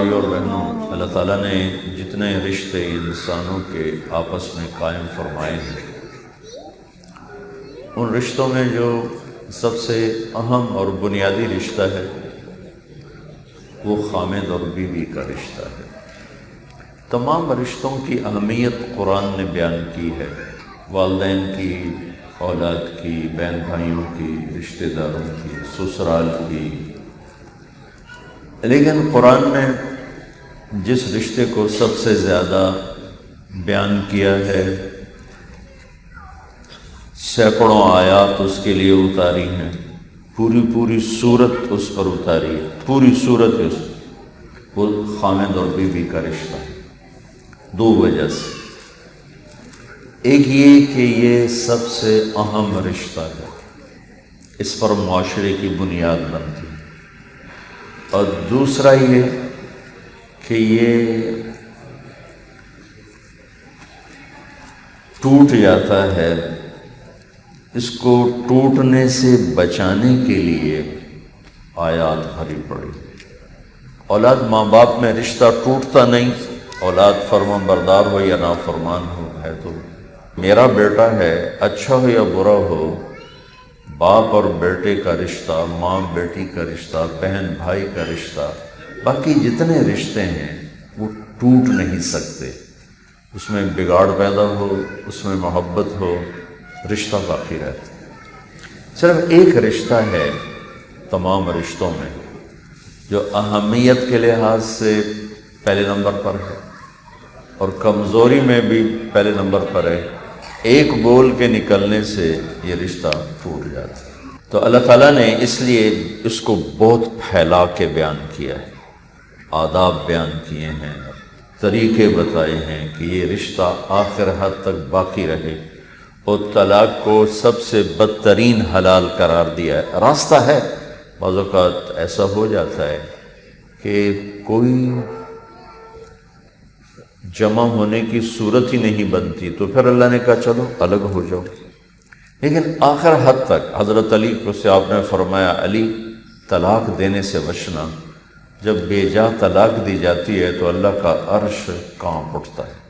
بھائیوں اور بہنوں، اللہ تعالیٰ نے جتنے رشتے انسانوں کے آپس میں قائم فرمائے ہیں، ان رشتوں میں جو سب سے اہم اور بنیادی رشتہ ہے وہ خامد اور بیوی کا رشتہ ہے۔ تمام رشتوں کی اہمیت قرآن نے بیان کی ہے، والدین کی، اولاد کی، بہن بھائیوں کی، رشتہ داروں کی، سسرال کی، لیکن قرآن نے جس رشتے کو سب سے زیادہ بیان کیا ہے، سینکڑوں آیات اس کے لیے اتاری ہیں، پوری سورت اس پر اتاری ہے، پوری سورت اس وہ خامد اور بیوی کا رشتہ ہے۔ دو وجہ سے، ایک یہ کہ یہ سب سے اہم رشتہ ہے، اس پر معاشرے کی بنیاد بنتی ہے، اور دوسرا یہ کہ یہ ٹوٹ جاتا ہے، اس کو ٹوٹنے سے بچانے کے لیے آیات بھری پڑی۔ اولاد ماں باپ میں رشتہ ٹوٹتا نہیں، اولاد فرمان بردار ہو یا نافرمان ہو، ہے تو میرا بیٹا ہے، اچھا ہو یا برا ہو، باپ اور بیٹے کا رشتہ، ماں بیٹی کا رشتہ، بہن بھائی کا رشتہ، باقی جتنے رشتے ہیں وہ ٹوٹ نہیں سکتے، اس میں بگاڑ پیدا ہو، اس میں محبت ہو، رشتہ باقی رہتا ہے۔ صرف ایک رشتہ ہے تمام رشتوں میں جو اہمیت کے لحاظ سے پہلے نمبر پر ہے اور کمزوری میں بھی پہلے نمبر پر ہے، ایک بول کے نکلنے سے یہ رشتہ ٹوٹ جاتا ہے۔ تو اللہ تعالیٰ نے اس لیے اس کو بہت پھیلا کے بیان کیا ہے، آداب بیان کیے ہیں، طریقے بتائے ہیں کہ یہ رشتہ آخر حد تک باقی رہے، اور طلاق کو سب سے بدترین حلال قرار دیا ہے۔ راستہ ہے، بعض اوقات ایسا ہو جاتا ہے کہ کوئی جمع ہونے کی صورت ہی نہیں بنتی، تو پھر اللہ نے کہا چلو الگ ہو جاؤ، لیکن آخر حد تک حضرت علی کو سے آپ نے فرمایا، علی طلاق دینے سے بچنا، جب بے جا طلاق دی جاتی ہے تو اللہ کا عرش کانپ اٹھتا ہے۔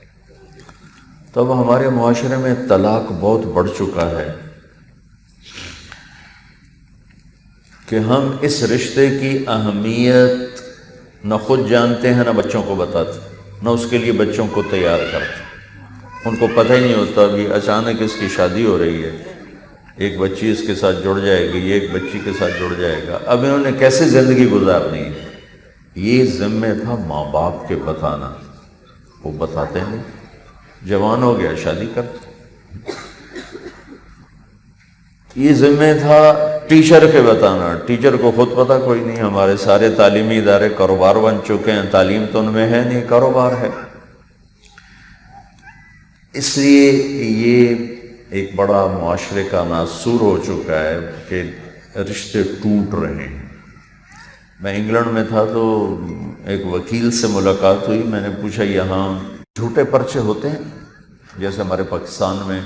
تب ہمارے معاشرے میں طلاق بہت بڑھ چکا ہے کہ ہم اس رشتے کی اہمیت نہ خود جانتے ہیں، نہ بچوں کو بتاتے، نہ اس کے لیے بچوں کو تیار کرتے۔ ان کو پتہ ہی نہیں ہوتا، ابھی اچانک اس کی شادی ہو رہی ہے، ایک بچی اس کے ساتھ جڑ جائے گی، ایک بچی کے ساتھ جڑ جائے گا، اب انہوں نے کیسے زندگی گزارنی ہے، یہ ذمہ تھا ماں باپ کے بتانا، وہ بتاتے نہیں، جوان ہو گیا شادی کرتے۔ یہ ذمہ تھا ٹیچر کے بتانا، ٹیچر کو خود پتہ کوئی نہیں، ہمارے سارے تعلیمی ادارے کاروبار بن چکے ہیں، تعلیم تو ان میں ہے نہیں، کاروبار ہے۔ اس لیے یہ ایک بڑا معاشرے کا ناسور ہو چکا ہے کہ رشتے ٹوٹ رہے ہیں۔ میں انگلینڈ میں تھا تو ایک وکیل سے ملاقات ہوئی، میں نے پوچھا یہاں جھوٹے پرچے ہوتے ہیں جیسے ہمارے پاکستان میں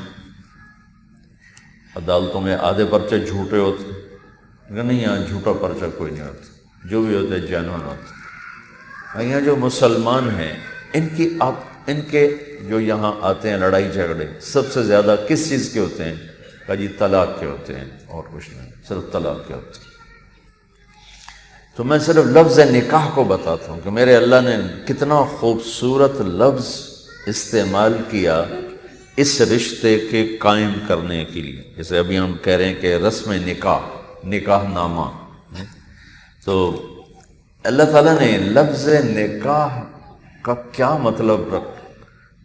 عدالتوں میں آدھے پرچے جھوٹے ہوتے ہیں؟ نہیں، یہاں جھوٹا پرچہ کوئی نہیں ہوتا، جو بھی ہوتے جینون ہوتے۔ یہاں جو مسلمان ہیں ان کے جو یہاں آتے ہیں لڑائی جھگڑے سب سے زیادہ کس چیز کے ہوتے ہیں؟ کہا جی طلاق کے ہوتے ہیں، اور کچھ نہیں، صرف طلاق کے ہوتے ہیں۔ تو میں صرف لفظ نکاح کو بتاتا ہوں کہ میرے اللہ نے کتنا خوبصورت لفظ استعمال کیا اس رشتے کے قائم کرنے کے لیے، جیسے ابھی ہم کہہ رہے ہیں کہ رسم نکاح نامہ، تو اللہ تعالیٰ نے لفظ نکاح کا کیا مطلب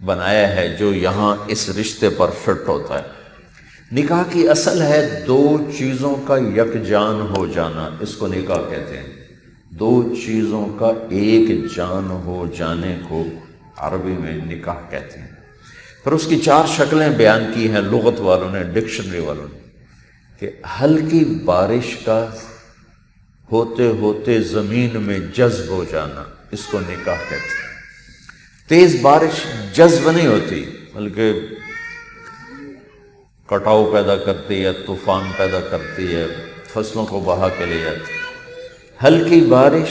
بنایا ہے جو یہاں اس رشتے پر فٹ ہوتا ہے۔ نکاح کی اصل ہے دو چیزوں کا یکجان ہو جانا، اس کو نکاح کہتے ہیں۔ دو چیزوں کا ایک جان ہو جانے کو عربی میں نکاح کہتے ہیں۔ پھر اس کی چار شکلیں بیان کی ہیں لغت والوں نے، ڈکشنری والوں نے، کہ ہلکی بارش کا ہوتے ہوتے زمین میں جذب ہو جانا، اس کو نکاح کہتے ہیں۔ تیز بارش جذب نہیں ہوتی بلکہ کٹاؤ پیدا کرتی ہے، طوفان پیدا کرتی ہے، فصلوں کو بہا کے لے جاتی ہے۔ ہلکی بارش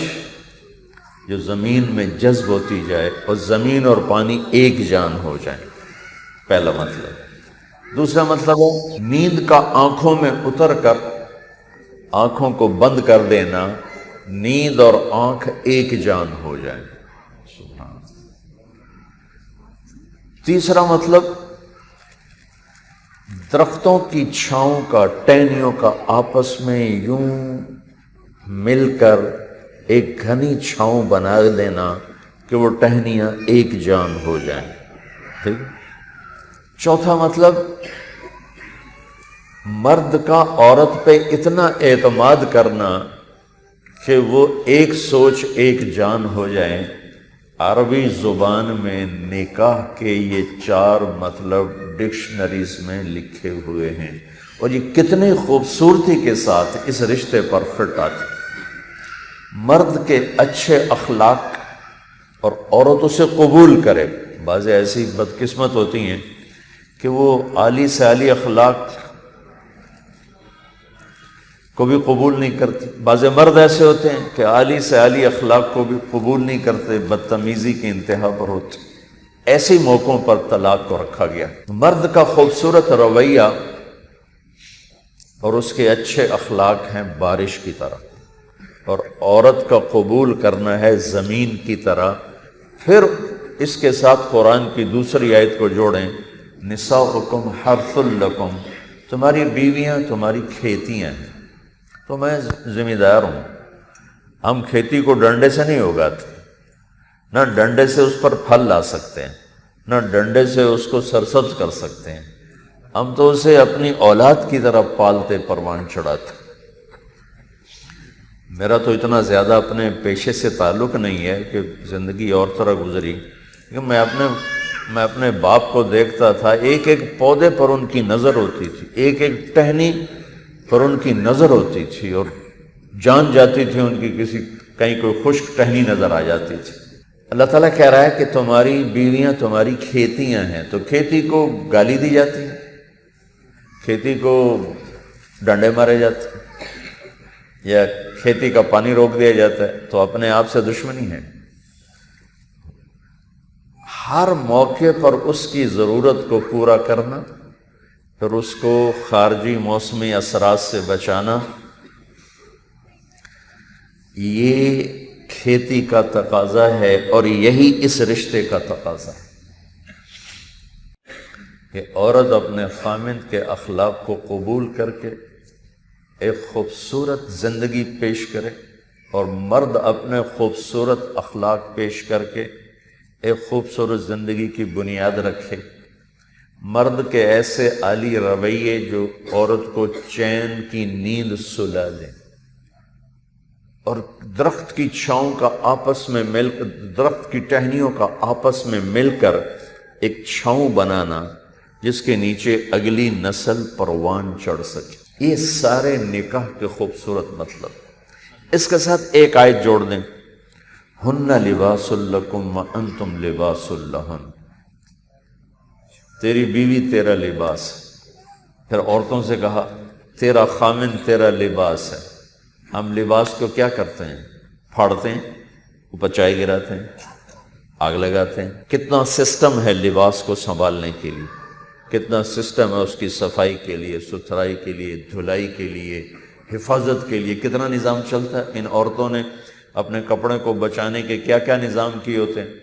جو زمین میں جذب ہوتی جائے اور زمین اور پانی ایک جان ہو جائیں، پہلا مطلب۔ دوسرا مطلب ہے نیند کا آنکھوں میں اتر کر آنکھوں کو بند کر دینا، نیند اور آنکھ ایک جان ہو جائیں۔ تیسرا مطلب درختوں کی چھاؤں کا، ٹہنیوں کا آپس میں یوں مل کر ایک گھنی چھاؤں بنا دینا کہ وہ ٹہنیاں ایک جان ہو جائیں، ٹھیک۔ چوتھا مطلب مرد کا عورت پہ اتنا اعتماد کرنا کہ وہ ایک سوچ ایک جان ہو جائیں۔ عربی زبان میں نکاح کے یہ 4 مطلب ڈکشنریز میں لکھے ہوئے ہیں، اور یہ کتنی خوبصورتی کے ساتھ اس رشتے پر فٹ آتے۔ مرد کے اچھے اخلاق اور عورت اسے قبول کرے۔ بعض ایسی بدقسمت ہوتی ہیں کہ وہ عالی سے عالی اخلاق کو بھی قبول نہیں کرتی، بعض مرد ایسے ہوتے ہیں کہ عالی سے عالی اخلاق کو بھی قبول نہیں کرتے، بدتمیزی کی انتہا پر ہوتے۔ ایسے موقعوں پر طلاق کو رکھا گیا۔ مرد کا خوبصورت رویہ اور اس کے اچھے اخلاق ہیں بارش کی طرح، اور عورت کا قبول کرنا ہے زمین کی طرح۔ پھر اس کے ساتھ قرآن کی دوسری آیت کو جوڑیں، نساؤکم حرث لکم، تمہاری بیویاں تمہاری کھیتیاں ہیں۔ تو میں ذمہ دار ہوں، ہم کھیتی کو ڈنڈے سے نہیں اگاتے، نہ ڈنڈے سے اس پر پھل لا سکتے ہیں، نہ ڈنڈے سے اس کو سرسبز کر سکتے ہیں، ہم تو اسے اپنی اولاد کی طرح پالتے پروان چڑھاتے۔ میرا تو اتنا زیادہ اپنے پیشے سے تعلق نہیں ہے کہ زندگی اور طرح گزری، لیکن میں اپنے باپ کو دیکھتا تھا، ایک ایک پودے پر ان کی نظر ہوتی تھی، ایک ایک ٹہنی پر ان کی نظر ہوتی تھی، اور جان جاتی تھی ان کی کسی کہیں کوئی خشک ٹہنی نظر آ جاتی تھی۔ اللہ تعالیٰ کہہ رہا ہے کہ تمہاری بیویاں تمہاری کھیتیاں ہیں، تو کھیتی کو گالی دی جاتی ہے، کھیتی کو ڈنڈے مارے جاتے ہیں، یا کھیتی کا پانی روک دیا جاتا ہے، تو اپنے آپ سے دشمنی ہے۔ ہر موقع پر اس کی ضرورت کو پورا کرنا، پھر اس کو خارجی موسمی اثرات سے بچانا، یہ کھیتی کا تقاضا ہے، اور یہی اس رشتے کا تقاضا ہے کہ عورت اپنے خامند کے اخلاق کو قبول کر کے ایک خوبصورت زندگی پیش کرے، اور مرد اپنے خوبصورت اخلاق پیش کر کے ایک خوبصورت زندگی کی بنیاد رکھے۔ مرد کے ایسے عالی رویے جو عورت کو چین کی نیند سلا دیں، اور درخت کی چھاؤں کا آپس میں مل کر، درخت کی ٹہنیوں کا آپس میں مل کر ایک چھاؤں بنانا جس کے نیچے اگلی نسل پروان چڑھ سکے۔ یہ سارے نکاح کے خوبصورت مطلب۔ اس کے ساتھ ایک آیت جوڑ دیں، ہن لباس لکم وانتم لباس لہن، تیری بیوی تیرا لباس ہے۔ پھر عورتوں سے کہا تیرا خامن تیرا لباس ہے۔ ہم لباس کو کیا کرتے ہیں؟ پھاڑتے ہیں، اوپر چائے گراتے ہیں، آگ لگاتے ہیں۔ کتنا سسٹم ہے لباس کو سنبھالنے کے لیے، کتنا سسٹم ہے اس کی صفائی کے لیے، ستھرائی کے لیے، دھلائی کے لیے، حفاظت کے لیے، کتنا نظام چلتا ہے۔ ان عورتوں نے اپنے کپڑے کو بچانے کے کیا کیا نظام کیے ہوتے ہیں۔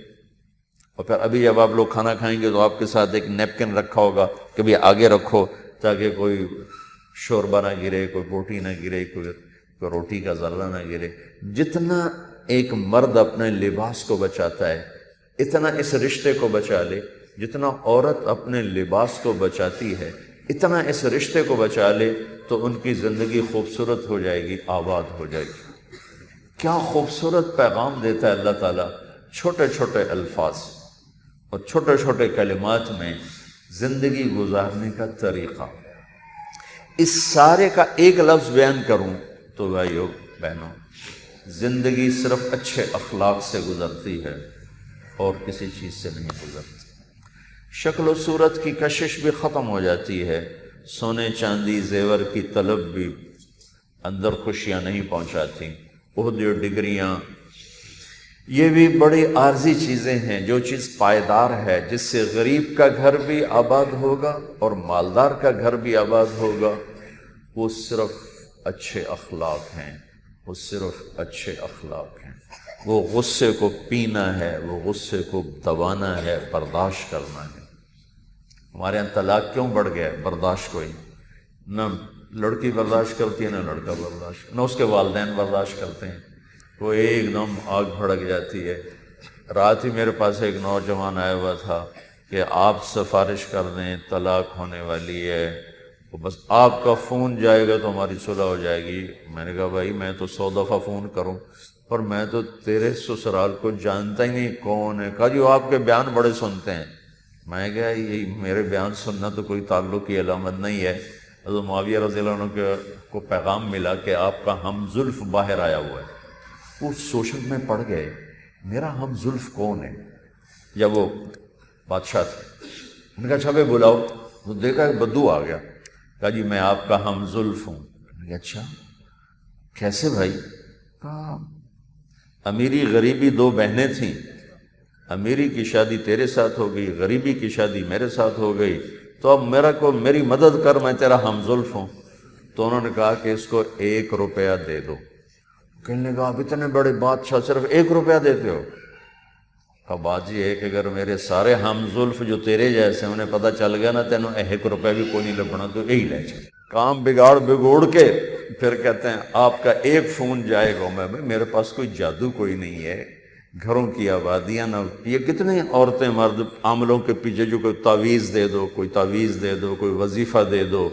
اور پھر ابھی جب آپ لوگ کھانا کھائیں گے تو آپ کے ساتھ ایک نیپکن رکھا ہوگا کہ بھی آگے رکھو تاکہ کوئی شوربہ نہ گرے، کوئی بوٹی نہ گرے، کوئی روٹی کا ذرہ نہ گرے۔ جتنا ایک مرد اپنے لباس کو بچاتا ہے، اتنا اس رشتے کو بچا لے۔ جتنا عورت اپنے لباس کو بچاتی ہے، اتنا اس رشتے کو بچا لے تو ان کی زندگی خوبصورت ہو جائے گی، آباد ہو جائے گی۔ کیا خوبصورت پیغام دیتا ہے اللہ تعالیٰ، چھوٹے چھوٹے الفاظ اور چھوٹے چھوٹے کلمات میں زندگی گزارنے کا طریقہ۔ اس سارے کا ایک لفظ بیان کروں تو بھائیو بہنوں، زندگی صرف اچھے اخلاق سے گزرتی ہے اور کسی چیز سے نہیں گزرتی۔ شکل و صورت کی کشش بھی ختم ہو جاتی ہے، سونے چاندی زیور کی طلب بھی اندر خوشیاں نہیں پہنچاتی، عہدے ڈگریاں یہ بھی بڑی عارضی چیزیں ہیں. جو چیز پائیدار ہے، جس سے غریب کا گھر بھی آباد ہوگا اور مالدار کا گھر بھی آباد ہوگا، وہ صرف اچھے اخلاق ہیں. وہ صرف اچھے اخلاق ہیں. وہ غصے کو پینا ہے، وہ غصے کو دبانا ہے، برداشت کرنا ہے. ہمارے یہاں طلاق کیوں بڑھ گیا؟ برداشت کوئی نہ لڑکی برداشت کرتی ہے، نہ لڑکا برداشت، نہ اس کے والدین برداشت کرتے ہیں. وہ ایک دم آگ بھڑک جاتی ہے. رات ہی میرے پاس ایک نوجوان آیا ہوا تھا کہ آپ سفارش کر دیں، طلاق ہونے والی ہے، تو بس آپ کا فون جائے گا تو ہماری صلح ہو جائے گی. میں نے کہا بھائی میں تو 100 دفعہ فون کروں پر میں تو تیرے سسرال کو جانتا ہی نہیں کون ہے. کہا جی وہ آپ کے بیان بڑے سنتے ہیں. میں کہا یہ میرے بیان سننا تو کوئی تعلق کی علامت نہیں ہے. حضرت معاویہ رضی اللہ عنہ کو پیغام ملا کہ آپ کا ہم زلف باہر آیا ہوا ہے. وہ سوچ میں پڑ گئے میرا ہم زلف کون ہے. یا وہ بادشاہ تھے. میں نے کہا اچھا بھائی بلاؤ. تو دیکھا کہ بدو آ گیا. کہا جی میں آپ کا ہم زلف ہوں. میں نے کہا اچھا کیسے بھائی؟ کہا امیری غریبی 2 بہنیں تھیں، امیری کی شادی تیرے ساتھ ہو گئی، غریبی کی شادی میرے ساتھ ہو گئی، تو اب میری مدد کر، میں تیرا ہم زلف ہوں. تو انہوں نے کہا کہ اس کو 1 روپیہ دے دو. کہنے لگا اب اتنے بڑے بادشاہ صرف 1 روپیہ دیتے ہو؟ کہا بات جی ہے کہ اگر میرے سارے ہم زلف جو تیرے جیسے انہیں پتہ چل گیا نا تینوں 1 روپیہ بھی کوئی نہیں لبنا تو یہی لے چلے. کام بگوڑ کے پھر کہتے ہیں آپ کا 1 فون جائے گا. میں بھائی میرے پاس کوئی جادو کوئی نہیں ہے، گھروں کی آبادیاں نہ. یہ کتنے عورتیں مرد عاملوں کے پیچھے جو کوئی تعویذ دے دو، کوئی تعویذ دے دو، کوئی وظیفہ دے دو.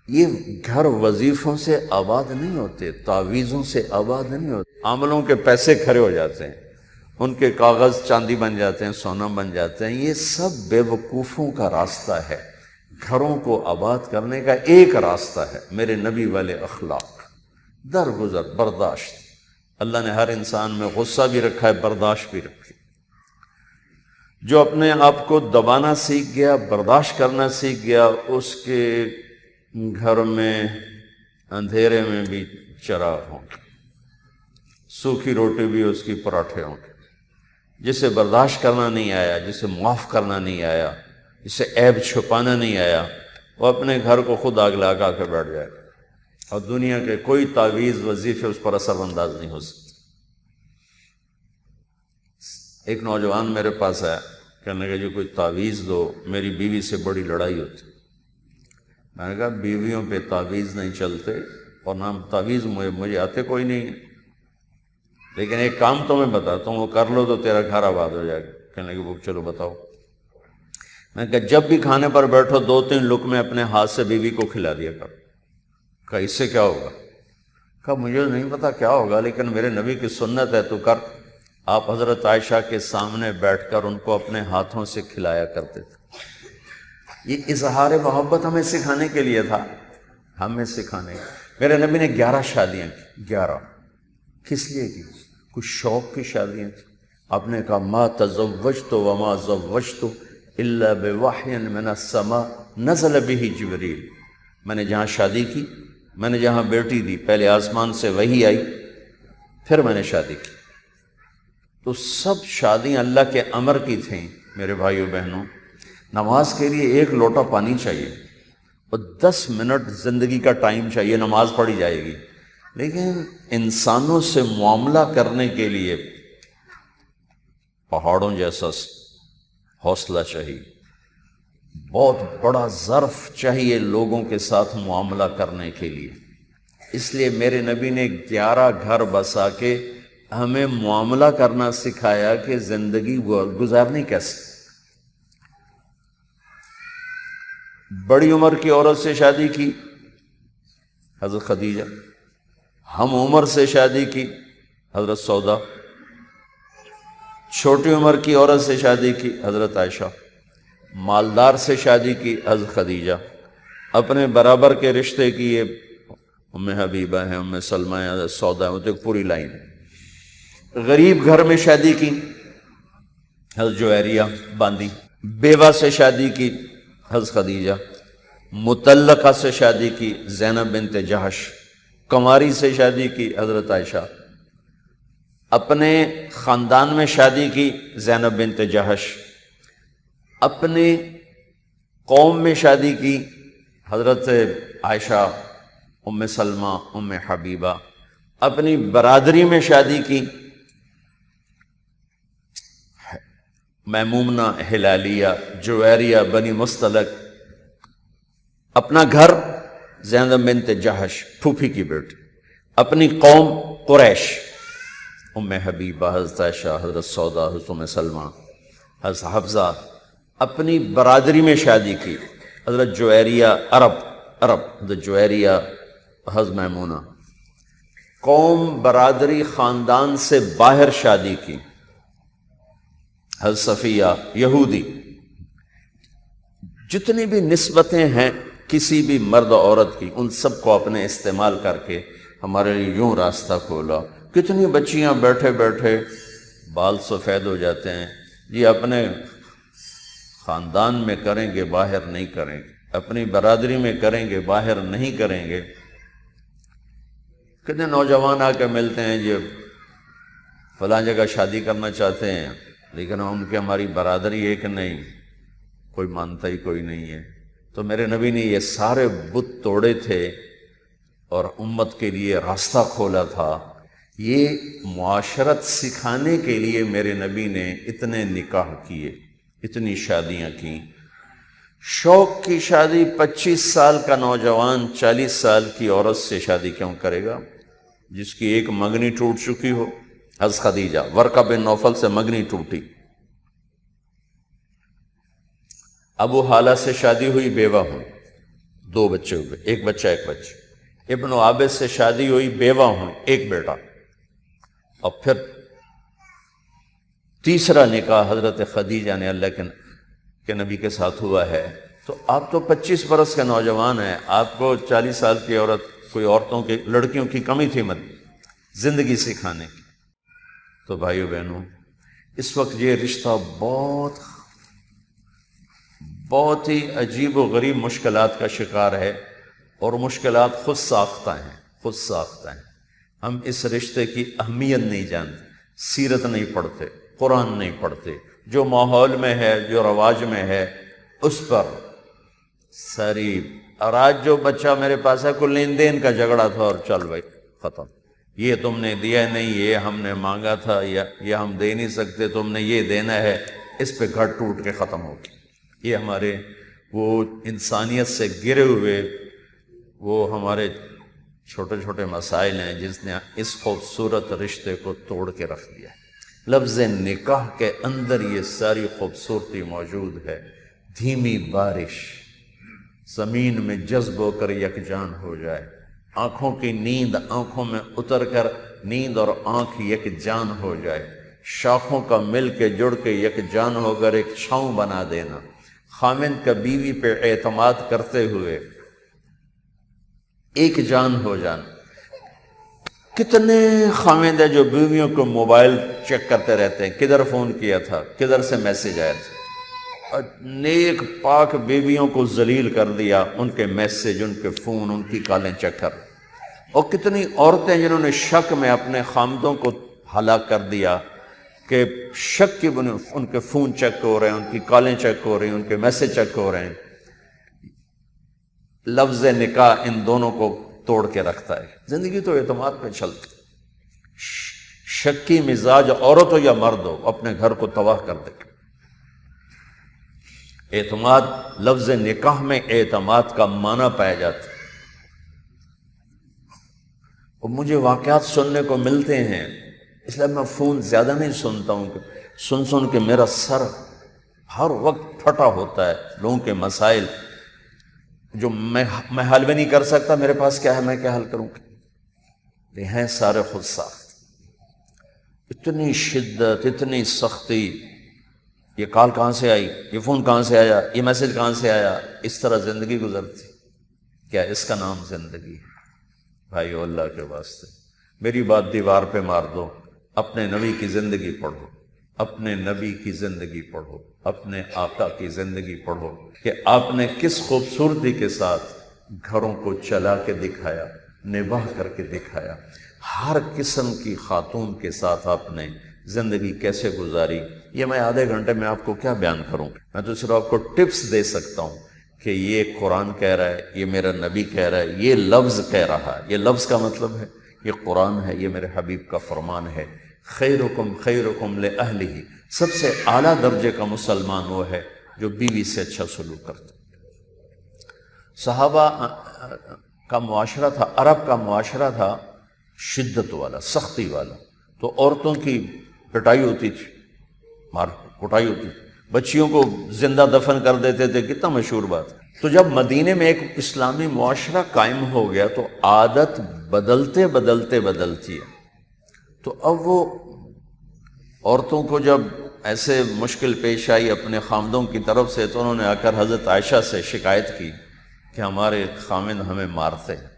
یہ گھر وظیفوں سے آباد نہیں ہوتے، تعویذوں سے آباد نہیں ہوتے. عاملوں کے پیسے کھڑے ہو جاتے ہیں، ان کے کاغذ چاندی بن جاتے ہیں، سونا بن جاتے ہیں. یہ سب بے وقوفوں کا راستہ ہے. گھروں کو آباد کرنے کا ایک راستہ ہے میرے نبی والے اخلاق، درگزر، برداشت. اللہ نے ہر انسان میں غصہ بھی رکھا ہے، برداشت بھی رکھی. جو اپنے آپ کو دبانا سیکھ گیا، برداشت کرنا سیکھ گیا، اس کے گھر میں اندھیرے میں بھی چراغ ہوں گے، سوکھی روٹی بھی اس کی پراٹھے ہوں گے. جسے برداشت کرنا نہیں آیا، جسے معاف کرنا نہیں آیا، جسے عیب چھپانا نہیں آیا، وہ اپنے گھر کو خود آگ لگا کے بیٹھ جائے گا اور دنیا کے کوئی تعویذ وظیفے اس پر اثر انداز نہیں ہو سکتے. ایک نوجوان میرے پاس آیا، کہنے لگا جو کوئی تعویذ دو، میری بیوی سے بڑی لڑائی ہوتی. میں نے کہا بیویوں پہ تعویذ نہیں چلتے اور نہ تعویذ مجھے آتے کوئی نہیں، لیکن ایک کام تو میں بتاتا ہوں، وہ کر لو تو تیرا گھر آباد ہو جائے گا. کہنے لگے وہ چلو بتاؤ. میں نے کہا جب بھی کھانے پر بیٹھو 2-3 لقمے اپنے ہاتھ سے بیوی کو کھلا دیا کر. کہا اس سے کیا ہوگا؟ کہا مجھے نہیں پتا کیا ہوگا لیکن میرے نبی کی سنت ہے تو کر. آپ حضرت عائشہ کے سامنے بیٹھ کر ان کو اپنے ہاتھوں سے کھلایا کرتے تھے. یہ اظہار محبت ہمیں سکھانے کے لیے تھا، ہمیں سکھانے. میرے نبی نے 11 شادیاں کی. 11 کس لیے کی؟ کچھ شوق کی شادیاں تھیں. آپ نے کہا ما تزوجت وما زوجت الا بوحی من السماء نزل به جبریل. میں نے جہاں شادی کی، میں نے جہاں بیٹی دی، پہلے آسمان سے وحی آئی، پھر میں نے شادی کی. تو سب شادیاں اللہ کے امر کی تھیں. میرے بھائیو بہنوں، نماز کے لیے 1 لوٹا پانی چاہیے اور 10 منٹ زندگی کا ٹائم چاہیے، نماز پڑھی جائے گی. لیکن انسانوں سے معاملہ کرنے کے لیے پہاڑوں جیسا حوصلہ چاہیے، بہت بڑا ظرف چاہیے لوگوں کے ساتھ معاملہ کرنے کے لیے. اس لیے میرے نبی نے 11 گھر بسا کے ہمیں معاملہ کرنا سکھایا کہ زندگی گزارنی کیسے. بڑی عمر کی عورت سے شادی کی حضرت خدیجہ، ہم عمر سے شادی کی حضرت سودا، چھوٹی عمر کی عورت سے شادی کی حضرت عائشہ، مالدار سے شادی کی حضرت خدیجہ، اپنے برابر کے رشتے کی یہ ام حبیبہ ہیں، ام سلمہ ہیں، حضرت سودا ہیں، وہ تو ایک پوری لائن. غریب گھر میں شادی کی حضرت جویریہ باندی، بیوہ سے شادی کی حضرت خدیجہ، مطلقہ سے شادی کی زینب بنت جہش، کنواری سے شادی کی حضرت عائشہ، اپنے خاندان میں شادی کی زینب بنت جہش، اپنی قوم میں شادی کی حضرت عائشہ، ام سلمہ، ام حبیبہ، اپنی برادری میں شادی کی میمونہ ہلالیہ، جویریہ، بنی مستلق، اپنا گھر زینب بنت جہش پھوپھی کی بیٹی، اپنی قوم قریش، ام حبیبہ، حضرت عائشہ، حضرت سودا، حضرت ام سلمہ، حضرت حفصہ، اپنی برادری میں شادی کی حضرت جویریہ، عرب حضرت جویریہ، حضرت میمونہ، قوم، برادری، خاندان سے باہر شادی کی حضرت صفیہ، یہودی۔ جتنی بھی نسبتیں ہیں کسی بھی مرد عورت کی، ان سب کو اپنے استعمال کر کے ہمارے لیے یوں راستہ کھولا۔ کتنی بچیاں بیٹھے بیٹھے بال سفید ہو جاتے ہیں، یہ اپنے خاندان میں کریں گے، باہر نہیں کریں گے، اپنی برادری میں کریں گے، باہر نہیں کریں گے۔ کتنے نوجوان آ کے ملتے ہیں جو فلاں جگہ شادی کرنا چاہتے ہیں، لیکن ان کے ہماری برادری ایک نہیں، کوئی مانتا ہی کوئی نہیں ہے۔ تو میرے نبی نے یہ سارے بت توڑے تھے اور امت کے لیے راستہ کھولا تھا۔ یہ معاشرت سکھانے کے لیے میرے نبی نے اتنے نکاح کیے، اتنی شادیاں کی۔ شوق کی شادی 25 سال کا نوجوان 40 سال کی عورت سے شادی کیوں کرے گا جس کی ایک منگنی ٹوٹ چکی ہو؟ حضرت خدیجہ، ورقہ بن نوفل سے منگنی ٹوٹی۔ ابو حالہ سے شادی ہوئی، بیوہ ہوئی، 2 بچے ہوئے، ایک بچہ ایک بچی۔ ابن عابد سے شادی ہوئی، بیوہ ہوئی، ایک بیٹا۔ اور پھر تیسرا نکاح حضرت خدیجہ نے اللہ کے نبی کے ساتھ ہوا ہے۔ تو آپ تو 25 برس کے نوجوان ہیں، آپ کو 40 سال کی عورت، کوئی عورتوں کی، لڑکیوں کی کمی تھی مت زندگی سکھانے کی۔ تو بھائیو بہنوں، اس وقت یہ رشتہ بہت ہی عجیب و غریب مشکلات کا شکار ہے، اور مشکلات خود ساختہ ہیں۔ ہم اس رشتے کی اہمیت نہیں جانتے، سیرت نہیں پڑھتے، قرآن نہیں پڑھتے، جو ماحول میں ہے، جو رواج میں ہے، اس پر ساری۔ اور آج جو بچہ میرے پاس ہے، کوئی لین دین کا جھگڑا تھا اور چل بھائی ختم، یہ تم نے دیا نہیں، یہ ہم نے مانگا تھا، یا یہ ہم دے نہیں سکتے، تم نے یہ دینا ہے، اس پہ گھر ٹوٹ کے ختم ہو گیا۔ یہ ہمارے وہ انسانیت سے گرے ہوئے وہ ہمارے چھوٹے چھوٹے مسائل ہیں جس نے اس خوبصورت رشتے کو توڑ کے رکھ دیا ہے۔ لفظ نکاح کے اندر یہ ساری خوبصورتی موجود ہے۔ دھیمی بارش زمین میں جذب ہو کر یکجان ہو جائے، آنکھوں کی نیند آنکھوں میں اتر کر نیند اور آنکھ یکجان ہو جائے، شاخوں کا مل کے جڑ کے یکجان ہو کر ایک چھاؤں بنا دینا، خاوند کا بیوی پہ اعتماد کرتے ہوئے ایک جان ہو جانا۔ کتنے خاوند ہیں جو بیویوں کو موبائل چیک کرتے رہتے ہیں، کدھر فون کیا تھا، کدھر سے میسج آیا تھا، اور نیک پاک بیویوں کو ذلیل کر دیا، ان کے میسج، ان کے فون، ان کی کالیں چیک کر۔ اور کتنی عورتیں جنہوں نے شک میں اپنے خامدوں کو ہلاک کر دیا کہ شک کی بنیاد ان کے فون چیک ہو رہے ہیں، ان کی کالیں چیک ہو رہی ہیں، ان کے میسج چیک ہو رہے ہیں۔ لفظ نکاح ان دونوں کو توڑ کے رکھتا ہے۔ زندگی تو اعتماد پہ چلتی، شکی مزاج عورت ہو یا مرد ہو اپنے گھر کو تباہ کر دے گا۔ اعتماد، لفظ نکاح میں اعتماد کا معنی پایا جاتا ہے۔ اور مجھے واقعات سننے کو ملتے ہیں، اس لیے میں فون زیادہ نہیں سنتا ہوں، سن کے میرا سر ہر وقت پھٹا ہوتا ہے۔ لوگوں کے مسائل جو میں حل بھی نہیں کر سکتا، میرے پاس کیا ہے، میں کیا حل کروں گا؟ یہ ہیں سارے خود ساخت۔ اتنی شدت، اتنی سختی، یہ کال کہاں سے آئی، یہ فون کہاں سے آیا، یہ میسج کہاں سے آیا، اس طرح زندگی گزرتی۔ کیا اس کا نام زندگی ہے؟ بھائیو، اللہ کے واسطے میری بات دیوار پہ مار دو، اپنے نبی کی زندگی پڑھو، اپنے نبی کی زندگی پڑھو، اپنے آقا کی زندگی پڑھو کہ آپ نے کس خوبصورتی کے ساتھ گھروں کو چلا کے دکھایا، نباہ کر کے دکھایا۔ ہر قسم کی خاتون کے ساتھ آپ نے زندگی کیسے گزاری، یہ میں آدھے گھنٹے میں آپ کو کیا بیان کروں، میں تو صرف آپ کو ٹپس دے سکتا ہوں کہ یہ قرآن کہہ رہا ہے، یہ میرا نبی کہہ رہا ہے، یہ لفظ کہہ رہا ہے، یہ لفظ کا مطلب ہے، یہ قرآن ہے، یہ میرے حبیب کا فرمان ہے، خیرکم خیرکم لأہلہ، سب سے اعلیٰ درجے کا مسلمان وہ ہے جو بیوی سے اچھا سلوک کرتا۔ صحابہ کا معاشرہ تھا، عرب کا معاشرہ تھا شدت والا، سختی والا، تو عورتوں کی پٹائی ہوتی تھی، مار کٹائی ہوتی تھی، بچیوں کو زندہ دفن کر دیتے تھے، کتنا مشہور بات ہے۔ تو جب مدینے میں ایک اسلامی معاشرہ قائم ہو گیا تو عادت بدلتے بدلتے بدلتی ہے، تو اب وہ عورتوں کو جب ایسے مشکل پیش آئی اپنے خامدوں کی طرف سے، تو انہوں نے آ کر حضرت عائشہ سے شکایت کی کہ ہمارے خامد ہمیں مارتے ہیں۔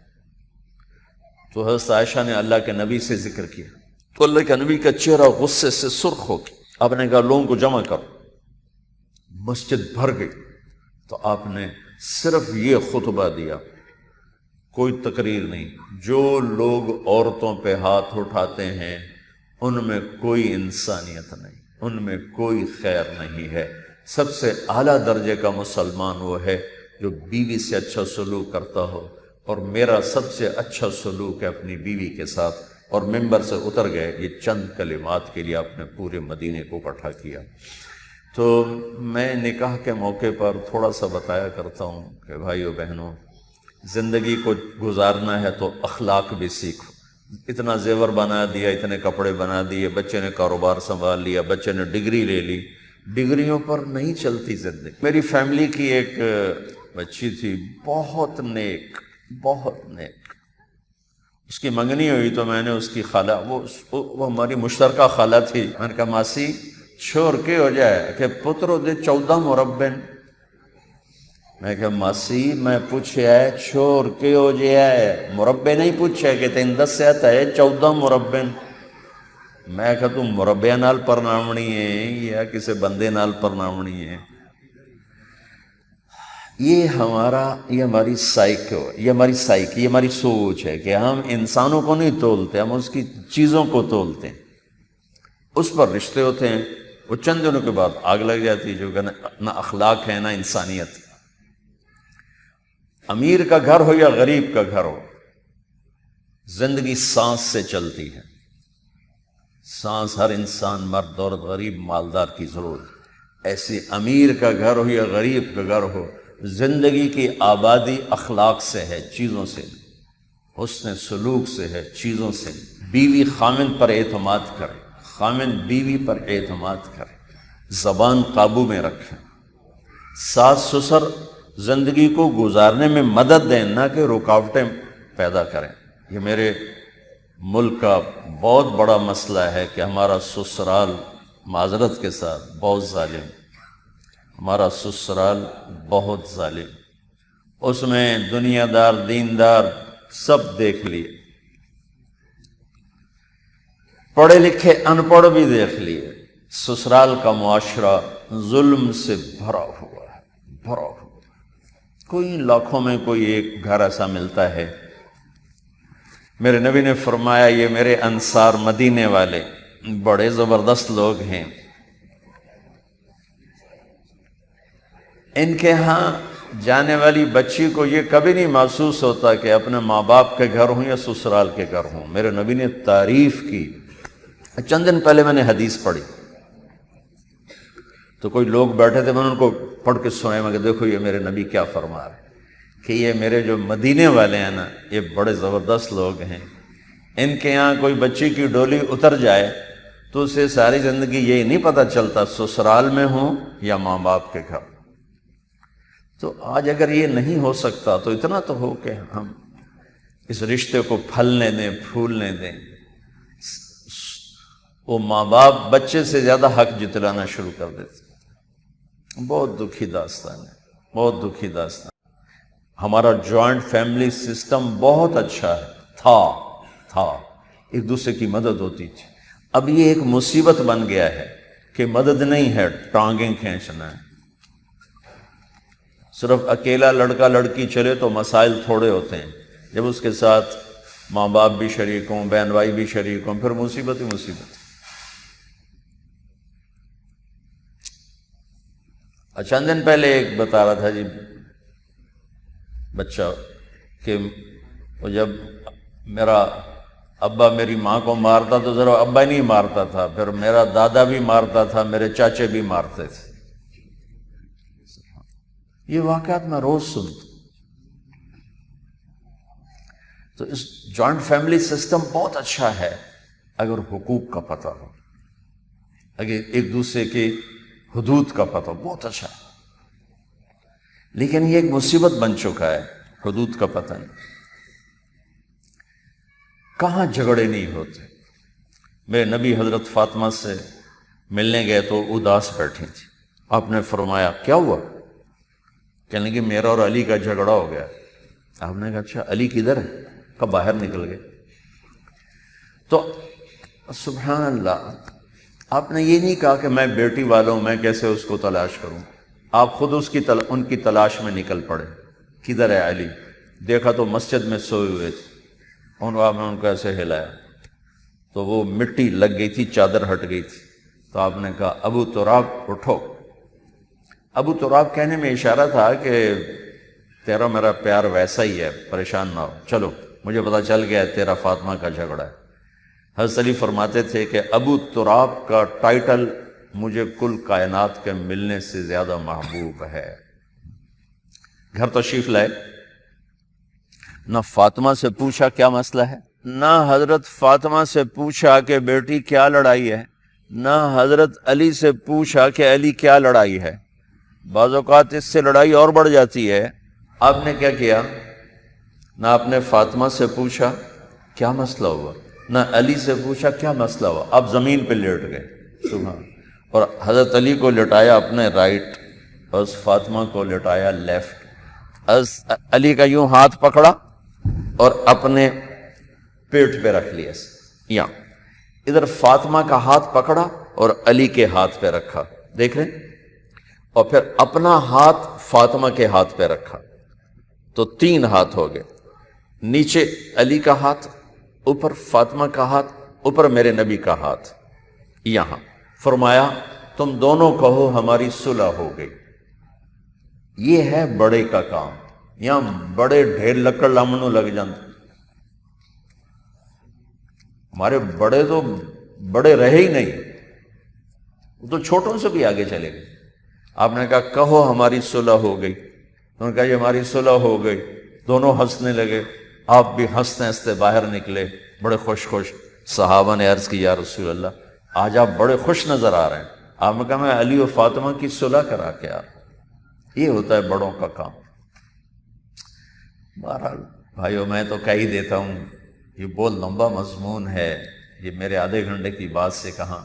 تو حضرت عائشہ نے اللہ کے نبی سے ذکر کیا، تو اللہ کے نبی کا چہرہ غصے سے سرخ ہو گیا، آپ نے کہا لوگوں کو جمع کرو، مسجد بھر گئی، تو آپ نے صرف یہ خطبہ دیا، کوئی تقریر نہیں، جو لوگ عورتوں پہ ہاتھ اٹھاتے ہیں ان میں کوئی انسانیت نہیں، ان میں کوئی خیر نہیں ہے، سب سے اعلیٰ درجے کا مسلمان وہ ہے جو بیوی سے اچھا سلوک کرتا ہو، اور میرا سب سے اچھا سلوک ہے اپنی بیوی کے ساتھ۔ اور ممبر سے اتر گئے، یہ چند کلمات کے لیے آپ نے پورے مدینے کو اکٹھا کیا۔ تو میں نکاح کے موقع پر تھوڑا سا بتایا کرتا ہوں کہ بھائیو بہنوں، زندگی کو گزارنا ہے تو اخلاق بھی سیکھو۔ اتنا زیور بنا دیا، اتنے کپڑے بنا دیے، بچے نے کاروبار سنبھال لیا، بچے نے ڈگری لے لی، ڈگریوں پر نہیں چلتی زندگی۔ میری فیملی کی ایک بچی تھی، بہت نیک، بہت نیک، اس کی منگنی ہوئی تو میں نے اس کی خالہ، وہ ہماری مشترکہ خالہ تھی، میں نے کہا ماسی چھوڑ کے ہو جائے کہ پترو دے 14 مربن، میں کہا ماسی میں پوچھے ہے چھوڑ کے ہو جائے، مربع نہیں پوچھے کہ تین 10 سے آتا ہے 14 مربن۔ میں کہا تم مربع نال پرناونی ہے یا کسی بندے نال پرناونی ہے؟ یہ ہماری سائیکو، یہ ہماری سوچ ہے کہ ہم انسانوں کو نہیں تولتے، ہم اس کی چیزوں کو تولتے ہیں، اس پر رشتے ہوتے ہیں، وہ چند دنوں کے بعد آگ لگ جاتی ہے، جو کہ نہ اخلاق ہے نہ انسانیت۔ امیر کا گھر ہو یا غریب کا گھر ہو، زندگی سانس سے چلتی ہے، سانس ہر انسان، مرد عورت، غریب مالدار کی ضرورت، ایسے امیر کا گھر ہو یا غریب کا گھر ہو، زندگی کی آبادی اخلاق سے ہے، چیزوں سے، حسن سلوک سے ہے، چیزوں سے۔ بیوی خامن پر اعتماد کرے، خامن بیوی پر اعتماد کرے، زبان قابو میں رکھے، ساس سسر زندگی کو گزارنے میں مدد دیں، نہ کہ رکاوٹیں پیدا کریں۔ یہ میرے ملک کا بہت بڑا مسئلہ ہے کہ ہمارا سسرال معذرت کے ساتھ بہت ظالم، ہمارا سسرال بہت ظالم، اس میں دنیا دار دیندار سب دیکھ لیے، پڑھے لکھے ان پڑھ بھی دیکھ لیے، سسرال کا معاشرہ ظلم سے بھرا ہوا ہے، بھرا ہوا۔ کوئی لاکھوں میں کوئی ایک گھر ایسا ملتا ہے۔ میرے نبی نے فرمایا یہ میرے انصار مدینے والے بڑے زبردست لوگ ہیں، ان کے ہاں جانے والی بچی کو یہ کبھی نہیں محسوس ہوتا کہ اپنے ماں باپ کے گھر ہوں یا سسرال کے گھر ہوں۔ میرے نبی نے تعریف کی۔ چند دن پہلے میں نے حدیث پڑھی تو کوئی لوگ بیٹھے تھے، میں نے ان کو پڑھ کے سنایا، میں کہ دیکھو یہ میرے نبی کیا فرما رہے کہ یہ میرے جو مدینے والے ہیں نا، یہ بڑے زبردست لوگ ہیں، ان کے یہاں کوئی بچی کی ڈولی اتر جائے تو اسے ساری زندگی یہی نہیں پتہ چلتا سسرال میں ہوں یا ماں باپ کے گھر۔ تو آج اگر یہ نہیں ہو سکتا تو اتنا تو ہو کہ ہم اس رشتے کو پھلنے دیں، پھولنے دیں۔ وہ ماں باپ بچے سے زیادہ حق جتلانا شروع کر دیتے۔ بہت دکھی داستان ہے، بہت دکھی داستان۔ ہمارا جوائنٹ فیملی سسٹم بہت اچھا ہے، تھا ایک دوسرے کی مدد ہوتی تھی۔ اب یہ ایک مصیبت بن گیا ہے کہ مدد نہیں ہے، ٹانگیں کھینچنا ہے۔ صرف اکیلا لڑکا لڑکی چلے تو مسائل تھوڑے ہوتے ہیں، جب اس کے ساتھ ماں باپ بھی شریک ہوں، بہن بھائی بھی شریک ہوں، پھر مصیبت ہی مصیبت۔ چند دن پہلے ایک بتا رہا تھا جی بچہ کہ وہ جب میرا ابا میری ماں کو مارتا تو ذرا ابا نہیں مارتا تھا، پھر میرا دادا بھی مارتا تھا، میرے چاچے بھی مارتے تھے۔ یہ واقعات میں روز سنتا ہوں۔ تو اس جوائنٹ فیملی سسٹم بہت اچھا ہے اگر حقوق کا پتہ ہو، اگر ایک دوسرے کی حدود کا پتہ ہو، بہت اچھا ہے۔ لیکن یہ ایک مصیبت بن چکا ہے، حدود کا پتہ نہیں، کہاں جھگڑے نہیں ہوتے۔ میرے نبی حضرت فاطمہ سے ملنے گئے تو اداس بیٹھی تھی، آپ نے فرمایا کیا ہوا؟ کہنے لگے میرا اور علی کا جھگڑا ہو گیا۔ آپ نے کہا اچھا علی کدھر ہے؟ کب باہر نکل گئے؟ تو سبحان اللہ، آپ نے یہ نہیں کہا کہ میں بیٹی والوں میں کیسے اس کو تلاش کروں، آپ خود ان کی تلاش میں نکل پڑے۔ کدھر ہے علی؟ دیکھا تو مسجد میں سوئے ہوئے تھے، میں ان کو ایسے ہلایا تو وہ مٹی لگ گئی تھی، چادر ہٹ گئی تھی۔ تو آپ نے کہا ابو تراب اٹھو۔ ابو تراب کہنے میں اشارہ تھا کہ تیرا میرا پیار ویسا ہی ہے، پریشان نہ ہو، چلو مجھے پتا چل گیا ہے تیرا فاطمہ کا جھگڑا ہے۔ حضرت علی فرماتے تھے کہ ابو تراب کا ٹائٹل مجھے کل کائنات کے ملنے سے زیادہ محبوب ہے۔ گھر تشریف لائے، نہ فاطمہ سے پوچھا کیا مسئلہ ہے، نہ حضرت فاطمہ سے پوچھا کہ بیٹی کیا لڑائی ہے، نہ حضرت علی سے پوچھا کہ علی کیا لڑائی ہے۔ بعض اوقات اس سے لڑائی اور بڑھ جاتی ہے۔ آپ نے کیا کیا؟ نہ آپ نے فاطمہ سے پوچھا کیا مسئلہ ہوا، نہ علی سے پوچھا کیا مسئلہ ہوا، آپ زمین پہ لیٹ گئے سبحان، اور حضرت علی کو لٹایا اپنے رائٹ اور فاطمہ کو لٹایا لیفٹ۔ علی کا یوں ہاتھ پکڑا اور اپنے پیٹ پہ رکھ لیا، یا ادھر فاطمہ کا ہاتھ پکڑا اور علی کے ہاتھ پہ رکھا، دیکھ رہے، اور پھر اپنا ہاتھ فاطمہ کے ہاتھ پہ رکھا، تو 3 ہاتھ ہو گئے، نیچے علی کا ہاتھ، اوپر فاطمہ کا ہاتھ، اوپر میرے نبی کا ہاتھ۔ یہاں فرمایا تم دونوں کہو ہماری صلح ہو گئی۔ یہ ہے بڑے کا کام، یہاں بڑے ڈھیر لکڑ لامنو لگ جاتے، ہمارے بڑے تو بڑے رہے ہی نہیں، وہ تو چھوٹوں سے بھی آگے چلے گئے۔ آپ نے کہا کہو ہماری صلح ہو گئی، انہوں نے کہا یہ ہماری صلح ہو گئی، دونوں ہنسنے لگے، آپ بھی ہنستے ہنستے باہر نکلے، بڑے خوش خوش۔ صحابہ نے عرض کی یا رسول اللہ آج آپ بڑے خوش نظر آ رہے ہیں۔ آپ نے کہا میں علی و فاطمہ کی صلح کرا کے آ رہا ہوں۔ یہ ہوتا ہے بڑوں کا کام۔ بہرحال بھائیو میں تو کہہ ہی دیتا ہوں، یہ بہت لمبا مضمون ہے، یہ میرے آدھے گھنٹے کی بات سے کہاں،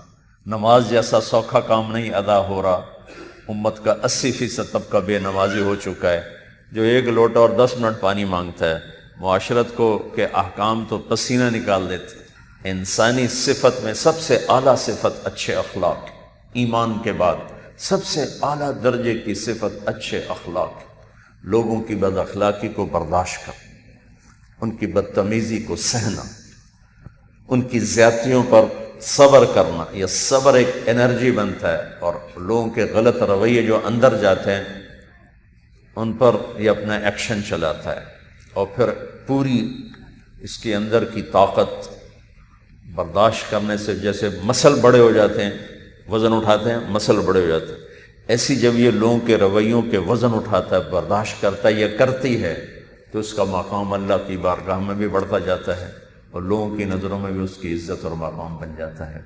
نماز جیسا سوکھا کام نہیں ادا ہو رہا۔ امت کا 80% طبقہ بے نمازی ہو چکا ہے، جو 1 لوٹا اور 10 منٹ پانی مانگتا ہے۔ معاشرت کو کے احکام تو پسینہ نکال دیتے۔ انسانی صفت میں سب سے اعلیٰ صفت اچھے اخلاق، ایمان کے بعد سب سے اعلیٰ درجے کی صفت اچھے اخلاق، لوگوں کی بد اخلاقی کو برداشت کرنا، ان کی بدتمیزی کو سہنا، ان کی زیادتیوں پر صبر کرنا۔ یہ صبر ایک انرجی بنتا ہے، اور لوگوں کے غلط رویے جو اندر جاتے ہیں ان پر یہ اپنا ایکشن چلاتا ہے، اور پھر پوری اس کے اندر کی طاقت برداشت کرنے سے، جیسے مسل بڑے ہو جاتے ہیں، وزن اٹھاتے ہیں، مسل بڑے ہو جاتے ہیں، ایسی جب یہ لوگوں کے رویوں کے وزن اٹھاتا ہے، برداشت کرتا ہے، یہ کرتی ہے، تو اس کا مقام اللہ کی بارگاہ میں بھی بڑھتا جاتا ہے، اور لوگوں کی نظروں میں بھی اس کی عزت اور مقام بن جاتا ہے۔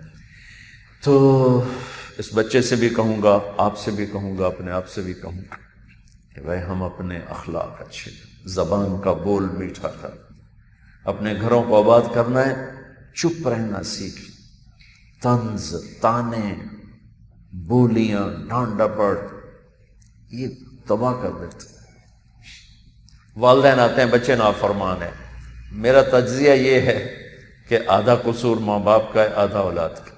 تو اس بچے سے بھی کہوں گا، آپ سے بھی کہوں گا، اپنے آپ سے بھی کہوں گا کہ بھائی ہم اپنے اخلاق اچھے، زبان کا بول میٹھا کر، اپنے گھروں کو آباد کرنا ہے، چپ رہنا سیکھ، طنز، تانے، بولیاں، ڈانٹ ڈپٹ یہ تباہ کر دیتے۔ والدین آتے ہیں بچے نافرمان ہیں، میرا تجزیہ یہ ہے کہ آدھا قصور ماں باپ کا ہے، آدھا اولاد کا۔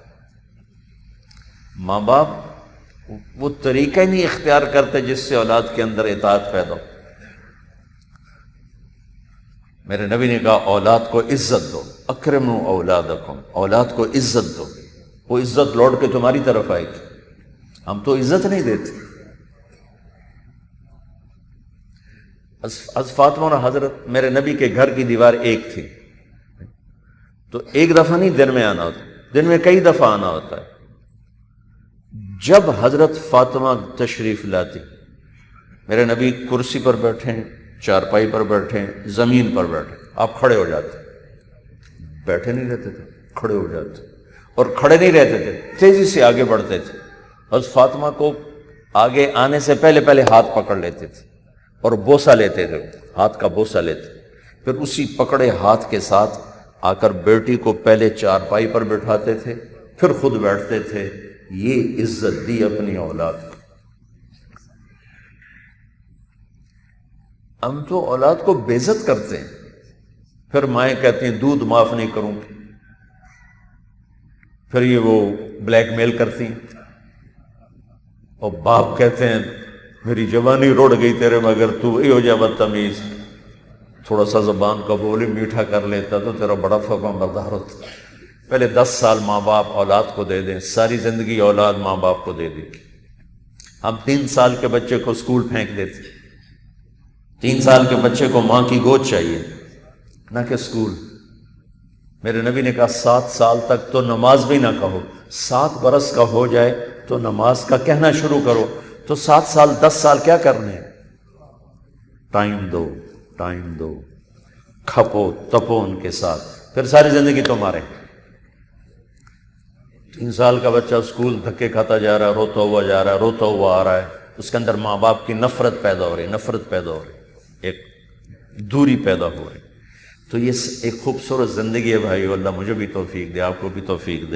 ماں باپ وہ طریقہ ہی نہیں اختیار کرتے جس سے اولاد کے اندر اطاعت پیدا ہو۔ میرے نبی نے کہا اولاد کو عزت دو، اکرموا اولادکم، اولاد کو عزت دو، وہ عزت لوٹ کے تمہاری طرف آئے گی، ہم تو عزت نہیں دیتے۔ از فاطمہ اور حضرت میرے نبی کے گھر کی دیوار ایک تھی، تو ایک دفعہ نہیں دن میں آنا ہوتا، دن میں کئی دفعہ آنا ہوتا ہے۔ جب حضرت فاطمہ تشریف لاتی، میرے نبی کرسی پر بیٹھے ہیں، چارپائی پر بیٹھے ہیں، زمین پر بیٹھے، آپ کھڑے ہو جاتے، بیٹھے نہیں رہتے تھے، کھڑے ہو جاتے، اور کھڑے نہیں رہتے تھے، تیزی سے آگے بڑھتے تھے۔ حضرت فاطمہ کو آگے آنے سے پہلے پہلے ہاتھ پکڑ لیتے تھے اور بوسہ لیتے تھے، ہاتھ کا بوسہ لیتے، پھر اسی پکڑے ہاتھ کے ساتھ آ کر بیٹی کو پہلے چارپائی پر بٹھاتے تھے، پھر خود بیٹھتے تھے۔ یہ عزت دی اپنی اولاد کو۔ ہم تو اولاد کو بے عزت کرتے ہیں، پھر مائیں کہتی ہیں دودھ معاف نہیں کروں گی، پھر یہ وہ بلیک میل کرتی ہیں، اور باپ کہتے ہیں میری جوانی روڑ گئی تیرے مگر تو یہ ہو جائے بدتمیز، تھوڑا سا زبان کا بول میٹھا کر لیتا تو تیرا بڑا فرمان بردار ہوتا۔ پہلے 10 سال ماں باپ اولاد کو دے دیں، ساری زندگی اولاد ماں باپ کو دے دے گی۔ ہم 3 سال کے بچے کو اسکول پھینک دیتے، 3 سال کے بچے کو ماں کی گود چاہیے نہ کہ اسکول۔ میرے نبی نے کہا 7 سال تک تو نماز بھی نہ کہو، 7 برس کا ہو جائے تو نماز کا کہنا شروع کرو۔ تو 7 سال 10 سال کیا کرنے ہیں؟ ٹائم دو، ٹائم دو، کھپو تپو ان کے ساتھ، پھر ساری زندگی تمہارے۔ 3 سال کا بچہ اسکول دھکے کھاتا جا رہا ہے، روتا ہوا جا رہا ہے، روتا ہوا آ رہا ہے، اس کے اندر ماں باپ کی نفرت پیدا ہو رہی ہے، نفرت پیدا ہو رہی ہے، ایک دوری پیدا ہو رہی ہے۔ تو یہ ایک خوبصورت زندگی ہے بھائی، اللہ مجھے بھی توفیق دے، آپ کو بھی توفیق دے۔